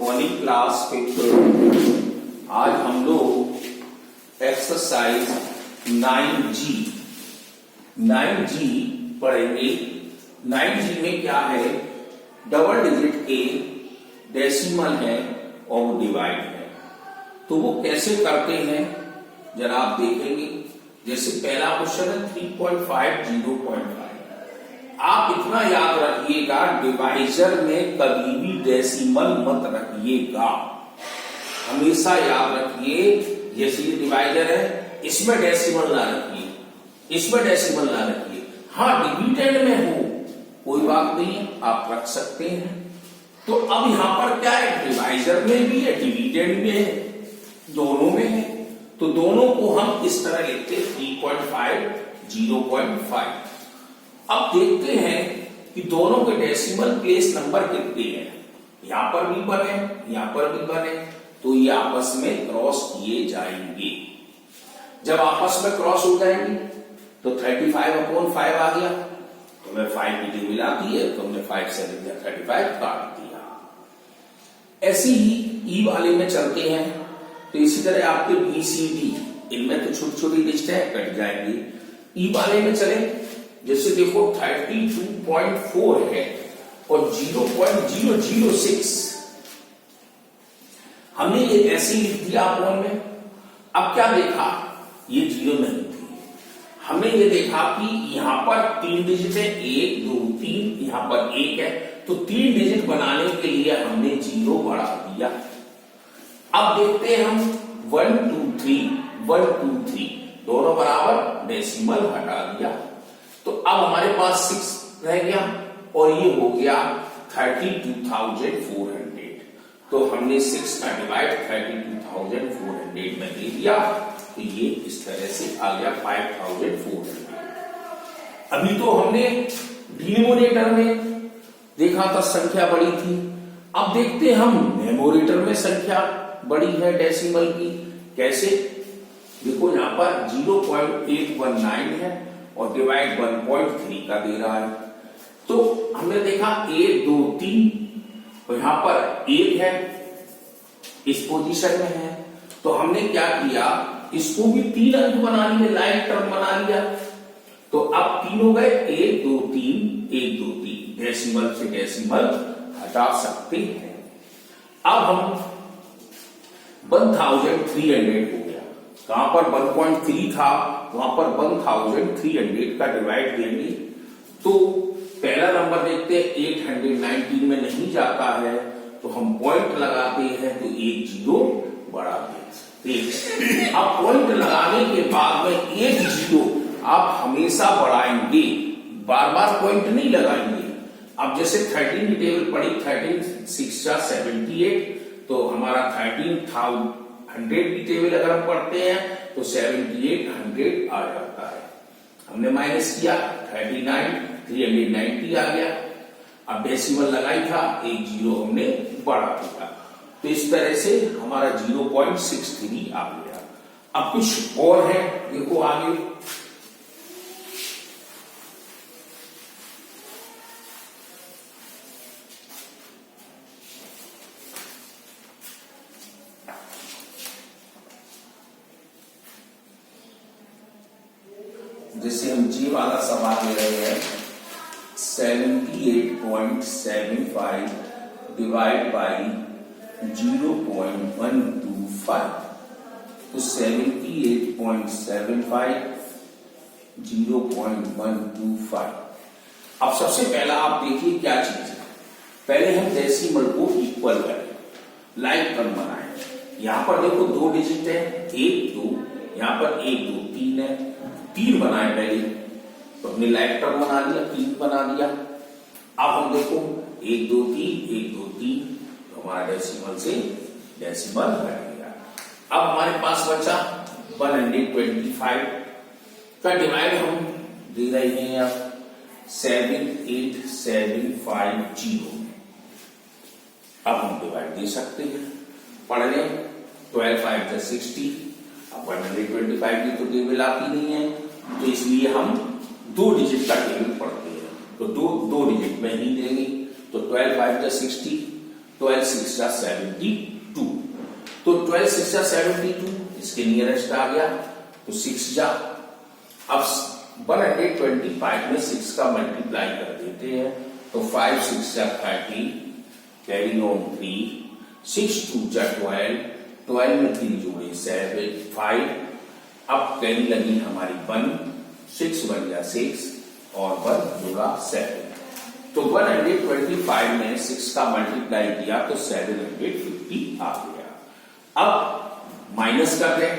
Morning class fifth. आज हम लोग एक्सरसाइज 9G पढ़ेंगे। 9G में क्या है, डबल डिजिट के डेसिमल है और वो डिवाइड है। तो वो कैसे करते हैं जरा आप देखेंगे। जैसे पहला क्वेश्चन है 3.5 0.5। आप इतना याद रखिएगा, डिवाइजर में कभी भी डेसिमल मत रखिएगा, हमेशा याद रखिए। जैसे ये डिवाइजर है, इसमें डेसिमल ना रखिए, इसमें डेसिमल ना रखिए। हाँ, डिविडेंड में हो कोई बात नहीं है, आप रख सकते हैं। तो अब यहां पर क्या है, डिवाइजर में भी है, डिविडेंड में है, दोनों में है। तो दोनों को हम इस तरह लिखते हैं 3.5 0.5। अब देखते हैं कि दोनों के डेसिमल प्लेस नंबर कितने हैं। यहां पर भी बने, यहां पर भी बने, तो ये आपस में क्रॉस किए जाएंगे। जब आपस में क्रॉस हो जाएंगे तो 35/5 आ गया, तो मैं 5 की टेबल आती है, तो हमने 5 से 35 काट दिया। ऐसे ही ई वाले में चलते हैं, तो इसी तरह आपके BCD, इनमें तो छोटी छोटी लिस्ट है, कट जाएंगे। ई वाले में चले, जैसे देखो 32.4 है और 0.006, हमने ये ऐसे लिख दिया अपॉन में। अब क्या देखा, ये 0 नहीं थी, हमने ये देखा कि यहां पर 3 डिजिट है, 1 2 3, यहां पर 1 है, तो 3 डिजिट बनाने के लिए हमने 0 बढ़ा दिया। अब देखते हैं हम 1 2 3 1 2 3, दोनों बराबर, डेसिमल हटा दिया, तो अब हमारे पास 6 रह गया और ये हो गया 32,400। तो हमने 6 का डिवाइड 32,400 में दे दिया, तो ये इस तरह से आ गया 5,400। अभी तो हमने डिनोमिनेटर में देखा था संख्या बड़ी थी, अब देखते हम न्यूमरेटर में संख्या बड़ी है डेसिमल की। कैसे, देखो यहां पर 0.819 है और डिवाइड 1.3 का दे रहा है। तो हमने देखा 1 2 3, और यहां पर 1 है, इस पोजीशन में है, तो हमने क्या किया, इसको भी 3 अंक बना लिए, लाइक टर्म बना लिया। तो अब 3 हो गए, 1 2 3 1 2 3, डेसिमल से डेसिमल हटा सकते हैं। अब हम 1300 हो गया, कहां पर 1.3 था, वहां पर 1300 का डिवाइड देंगे। तो पहला नंबर देखते हैं, 819 में नहीं जाता है, तो हम पॉइंट लगाते हैं, तो 1 0 बढ़ा देते। अब पॉइंट लगाने के बाद में 1 0 आप हमेशा बढ़ाएंगे, बार बार पॉइंट नहीं लगाएंगे। अब जैसे 13 की टेबल पड़ी, 13 6 78, तो हमारा 13,100 की टेबल अगर हम पढ़ते हैं तो 7800 आ जाता है। हमने माइनस किया, 39 390 आ गया। अब डेसिमल लगाई था, 1 0 हमने बढ़ा दिया, तो इस तरह से हमारा 0.63 आ गया। अब कुछ और है, देखो आगे। जैसे हम जी वाला सवाल ले रहे हैं, 78.75 डिवाइड बाई 0.125, तो 78.75 0.125। अब सबसे पहला आप देखिए क्या चीज है, पहले हम डेसिमल को इक्वल करें, लाइक टर्म बनाएं। यहां पर देखो 2 डिजिट है, 1 2, यहां पर 1 2 3 है, 3 बनाए पहले, तो हमने लाइक टर्म बना दिया, 3 बना दिया। अब हम देखो 1 2 3 1 2 3, तो हमारा डेसिमल से डेसिमल हट गया। अब हमारे पास बचा 125 का डिवाइड हम दे रहे हैं अब 78750 में। अब हम डिवाइड दे सकते हैं, पढ़ लें, 12 5 60। अब 125 की तो टेबल आती नहीं है, तो इसलिए हम 2 डिजिट का टेबल पढ़ते हैं, तो दो डिजिट में ही देंगे। तो 12 5 60, 12 6 जा 72, तो 12 6 जा 72 इसके नियरेस्ट आ गया, तो 6 जा, अब 125 में 6 का मल्टीप्लाई कर देते हैं, तो 5 6 जा 30, कैरी ऑन 3, 6 2 जा 12, 12 में 3 जोड़े 7 5, अब कैरी लगी हमारी 1, 6 1 जा 6 और 1 जोड़ा 7, तो 125 में 6 का मल्टीप्लाई किया तो 750 आ गया। अब माइनस कर दें,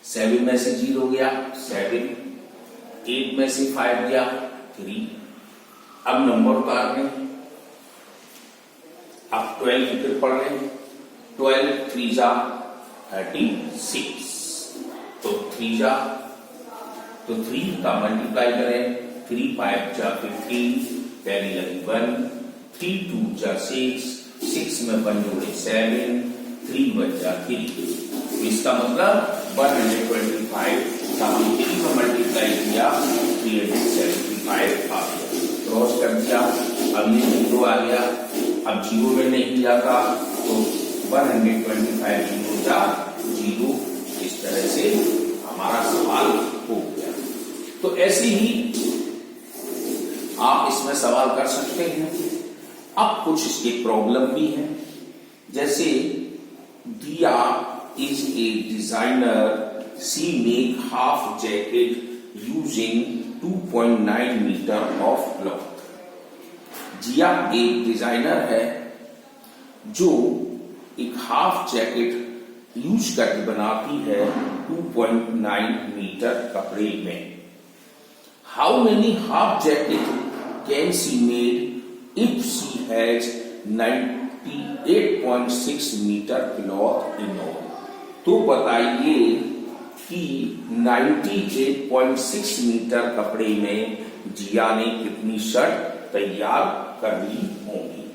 7 में से 0 गया 7, 8 में से 5 गया 3, अब नंबर उतार दें, अब 12 की फिर पढ़ लें, 12 3 जा 36, तो 3 जा, तो 3 का मल्टीप्लाई करें, 3 5 जा 15, कैरी लगी 1, 3 2 जा 6, 6 में 1 जोड़े 7, 3 1 जा 3, इसका मतलब 125 का हम 3 में मल्टीप्लाई किया 375 आ गया, क्रॉस कर दिया, अब ये 0 आ गया, अब 0 में नहीं जाता तो 125 0 जा 0, इस तरह से हमारा सवाल हो गया। तो ऐसे ही आप इसमें सवाल कर सकते हैं। अब कुछ इसके प्रॉब्लम भी हैं, जैसे Diya is a designer, she make half jacket using 2.9 metre of cloth. Jiya एक डिजाइनर है जो एक हाफ जैकेट यूज करके बनाती है 2.9 मीटर कपड़े में। How many half jacket can she made if she has 98.6 metre cloth in all. तो बताइए कि 98.6 मीटर कपड़े में जिया ने कितनी शर्ट तैयार कर ली होंगी।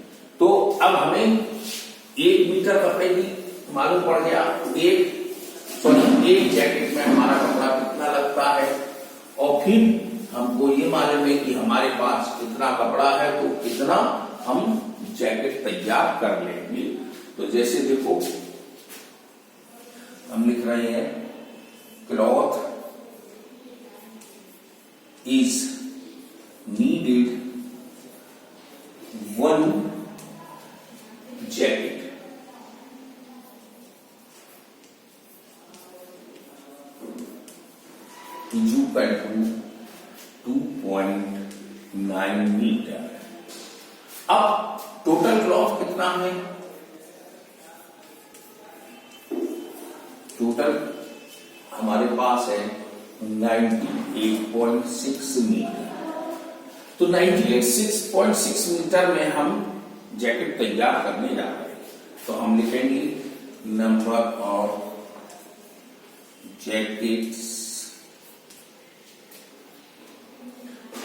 तो अब हमें 1 मीटर कपड़े की मालूम पड़ गया, एक जैकेट में हमारा कपड़ा कितना लगता है, और फिर हमको ये मालूम है कि हमारे पास कितना कपड़ा है तो कितना हम जैकेट तैयार कर लेंगे। तो जैसे देखो हम लिख रहे हैं cloth is needed 1 jacket is equal to 2.9 metre. अब टोटल क्लॉथ कितना है, टोटल हमारे पास है 98.6 मीटर। तो 98.6 मीटर में हम जैकेट तैयार करने जा रहे हैं, तो हम लिखेंगे number of jackets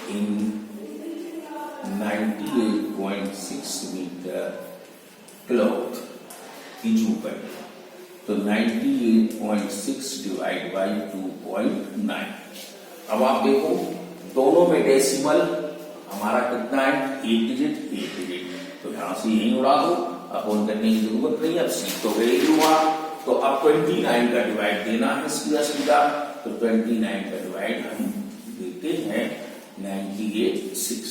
in 98.6 metre cloth is equal, तो 98.6 डिवाइड बाई 2.9। अब आप देखो दोनों में डेसिमल हमारा कितना है, 8 डिजिट, तो यहां से यही उड़ा दो, अपोन करने की जरूरत नहीं, अब सीख तो गए हुआ। तो अब 29 का डिवाइड देना है सीधा, तो 29 का डिवाइड हम देते हैं 98.6।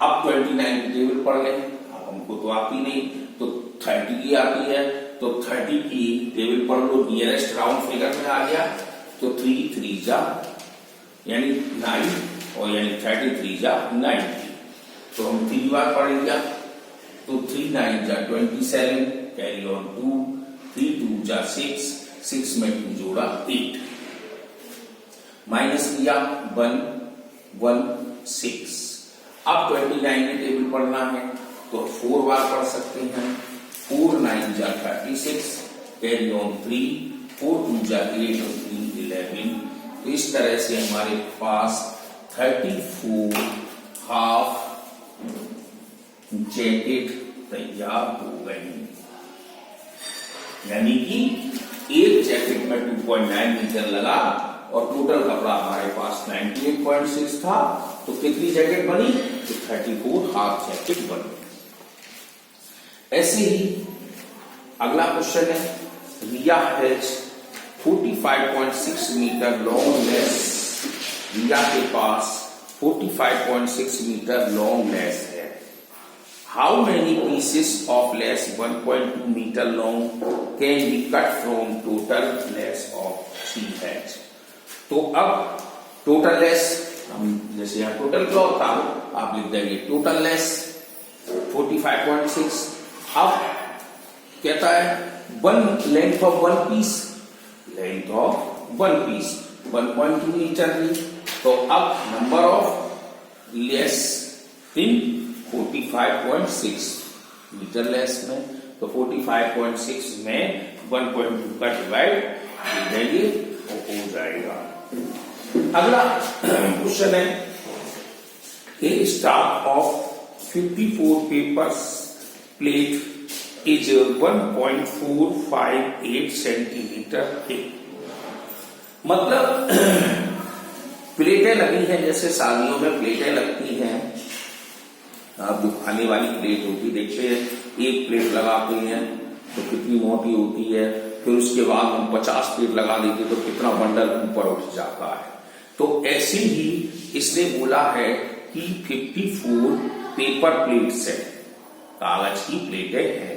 अब 29 की टेबल पढ़ लें, अब हमको तो आती नहीं, तो 30 की आती है, तो 30 की टेबल पढ़ लो, नियरेस्ट राउंड फिगर में आ गया, तो 3 3 जा यानी 9, और यानी 33 जा 90, तो हम 3 बार पढ़ेंगे, तो 3 9 जा 27, कैरी ऑन 2, 3 2 जा 6, 6 में 2 जोड़ा 8, माइनस किया 1 1 6। अब 29 में टेबल पढ़ना है तो 4 बार पढ़ सकते हैं, 4 9 जा 36, कैरी ऑन 3, 4 2 जा 8 और 3 11। तो इस तरह से हमारे पास 34 हाफ जैकेट तैयार हो गई, यानी कि एक जैकेट में 2.9 मीटर लगा और टोटल कपड़ा हमारे पास 98.6 था, तो कितनी जैकेट बनी, तो 34 हाफ जैकेट बनी। ऐसे ही अगला क्वेश्चन है, Riya has 45.6 metre long lace. Riya के पास 45.6 मीटर लॉन्ग लेस है। How many pieces of lace 1.2 metre long can be cut from total lace of she has. तो अब टोटल लेस, हम जैसे यहाँ टोटल क्लॉथ था, आप लिख देंगे टोटल लेस 45.6। अब कहता है one length of one piece, length of one piece 1.2 metre ली। तो अब number of lace in 45.6 metre lace में, तो 45.6 में 1.2 का डिवाइड देंगे तो हो जाएगा। अगला क्वेश्चन है, a stack of 54 papers plate is 1.458 centimetre thick. मतलब प्लेटें लगी हैं, जैसे शादियों में प्लेटें लगती हैं, आप जो खाने वाली प्लेट होती देखते हैं, एक प्लेट लगाते हैं तो कितनी मोटी होती है, फिर उसके बाद हम 50 प्लेट लगा देते तो कितना बंडल ऊपर उठ जाता है। तो ऐसे ही इसने बोला है कि 54 पेपर प्लेट्स है, कागज की प्लेटें हैं,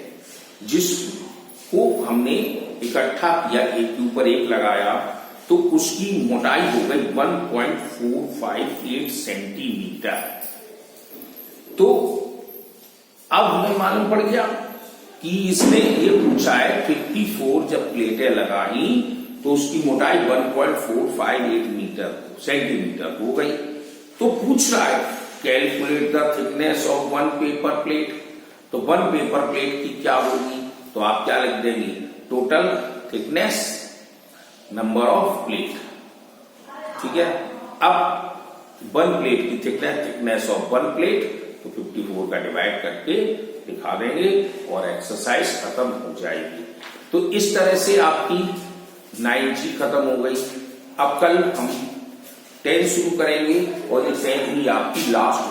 जिसको हमने इकट्ठा किया, एक के ऊपर एक लगाया, तो उसकी मोटाई हो गई 1.458 सेंटीमीटर। तो अब हमें मालूम पड़ गया कि इसने ये पूछा है 54 जब प्लेटें लगाई तो उसकी मोटाई 1.458 मीटर सेंटीमीटर हो गई। तो पूछ रहा है calculate the thickness of one paper plate. तो वन पेपर प्लेट की क्या होगी, तो आप क्या लिख देंगे, total thickness number of plate. ठीक है, अब वन प्लेट की थिकनेस ऑफ वन प्लेट, तो 54 का डिवाइड करके दिखा देंगे और एक्सरसाइज खत्म हो जाएगी। तो इस तरह से आपकी 9G खत्म हो गई। अब कल हम 10 शुरू करेंगे और ये 10 ही आपकी लास्ट